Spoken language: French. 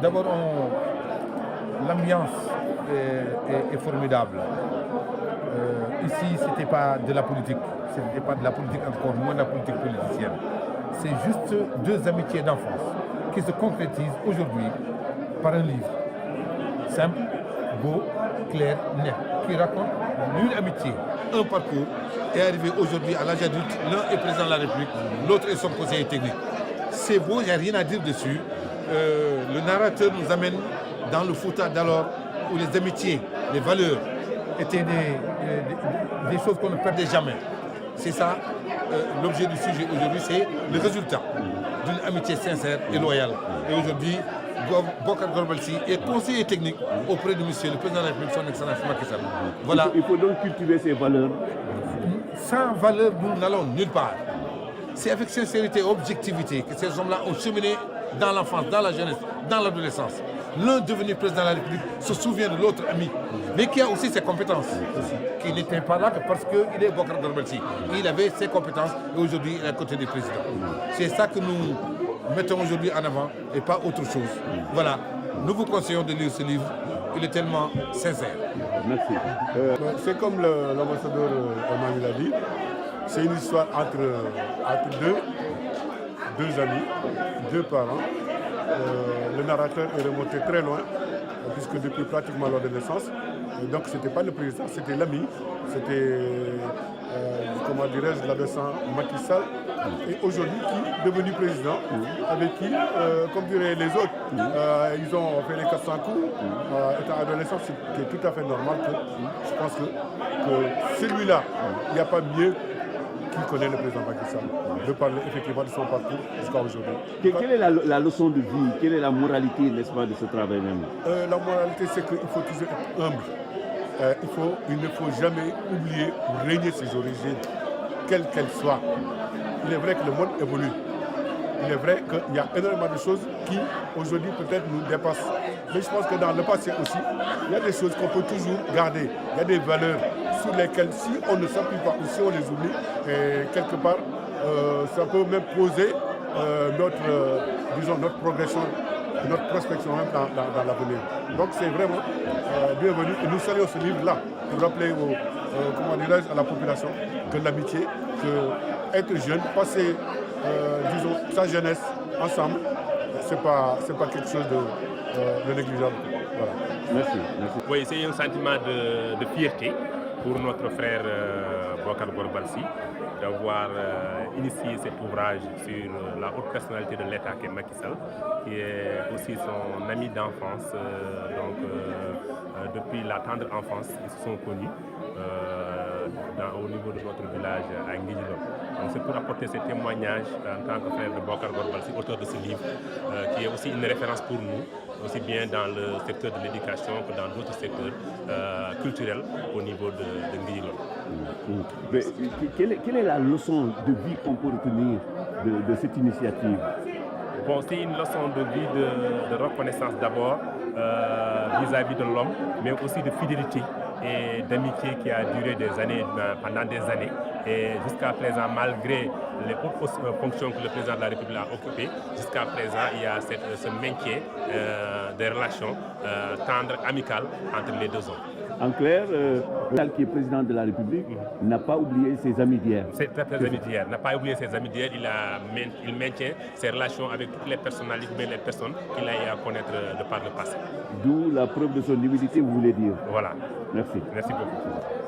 D'abord, l'ambiance est formidable. Ici, ce n'était pas de la politique. Ce n'était pas de la politique, encore moins de la politique politicienne. C'est juste deux amitiés d'enfance qui se concrétisent aujourd'hui par un livre simple, beau, clair, net, qui raconte une amitié, un parcours, et arrivé aujourd'hui à l'âge adulte. L'un est président de la République, l'autre est son conseiller technique. C'est beau, il n'y a rien à dire dessus. Le narrateur nous amène dans le Fouta d'alors, où les amitiés, les valeurs étaient des choses qu'on ne perdait jamais. C'est ça, l'objet du sujet aujourd'hui, c'est le résultat d'une amitié sincère et loyale. Et aujourd'hui, Bocar Gorbalsi est conseiller technique auprès de monsieur le président de la République, son excellence Macky Sall. Voilà. Il faut donc cultiver ces valeurs. Sans valeur, nous n'allons nulle part. C'est avec sincérité et objectivité que ces hommes-là ont cheminé dans l'enfance, dans la jeunesse, dans l'adolescence. L'un devenu président de la République se souvient de l'autre ami, mais qui a aussi ses compétences, qui n'était pas là que parce qu'il est Bocar Gorbalsi. Il avait ses compétences et aujourd'hui il est à côté du président. C'est ça que nous mettons aujourd'hui en avant et pas autre chose. Voilà, nous vous conseillons de lire ce livre, il est tellement sincère. Merci. C'est comme l'ambassadeur Emmanuel l'a dit, c'est une histoire entre deux amis, deux parents. Le narrateur est remonté très loin, puisque depuis pratiquement l'adolescence. Donc ce n'était pas le président, c'était l'ami, c'était, comment dirais-je, l'adolescent Macky Sall. Et aujourd'hui, qui est devenu président, avec qui, comme diraient les autres, ils ont fait les 400 coups. Étant adolescent, c'est tout à fait normal que je pense que celui-là, il n'y a pas mieux qui connaît le président Macky Sall, de parler effectivement de son parcours jusqu'à aujourd'hui. Quelle est la leçon de vie, quelle est la moralité, n'est-ce pas, de ce travail même? La moralité, c'est qu'il faut toujours être humble. Il ne faut jamais oublier ou régner ses origines, quelles qu'elles soient. Il est vrai que le monde évolue. Il est vrai qu'il y a énormément de choses qui, aujourd'hui, peut-être nous dépassent. Mais je pense que dans le passé aussi, il y a des choses qu'on peut toujours garder. Il y a des valeurs sur lesquelles, si on ne s'appuie pas ou si on les oublie, quelque part, ça peut même poser notre progression, notre prospection même dans l'avenir. Donc c'est vraiment bienvenu. Et nous saluons ce livre-là pour rappeler à la population que l'amitié, que être jeune, passer disons, sa jeunesse ensemble, c'est pas quelque chose de négligeable. Voilà. Merci. Oui, c'est un sentiment de fierté pour notre frère Bocar Gorbalsi d'avoir initié cet ouvrage sur la haute personnalité de l'État qui est Macky Sall, qui est aussi son ami d'enfance. Depuis la tendre enfance, ils se sont connus au niveau de notre village à Nguidjilor. Donc c'est pour apporter ces témoignages en tant que frère de Bocar Gorbalsi, auteur de ce livre, qui est aussi une référence pour nous, aussi bien dans le secteur de l'éducation que dans d'autres secteurs culturels au niveau de Nguidjilor. Mais quelle est la leçon de vie qu'on peut retenir de cette initiative? Bon, c'est une leçon de vie, de reconnaissance d'abord vis-à-vis de l'homme, mais aussi de fidélité et d'amitié qui a duré pendant des années. Et jusqu'à présent, malgré les hautes fonctions que le président de la République a occupées, jusqu'à présent, il y a ce maintien des relations tendres, amicales entre les deux hommes. En clair, Sall, qui est président de la République, n'a pas oublié ses amis d'hier. Ses amis d'hier, n'a pas oublié ses amis d'hier. Il maintient ses relations avec toutes les personnalités, les personnes qu'il a eu à connaître de par le passé. D'où la preuve de son humilité, vous voulez dire. Voilà. Merci. Merci beaucoup.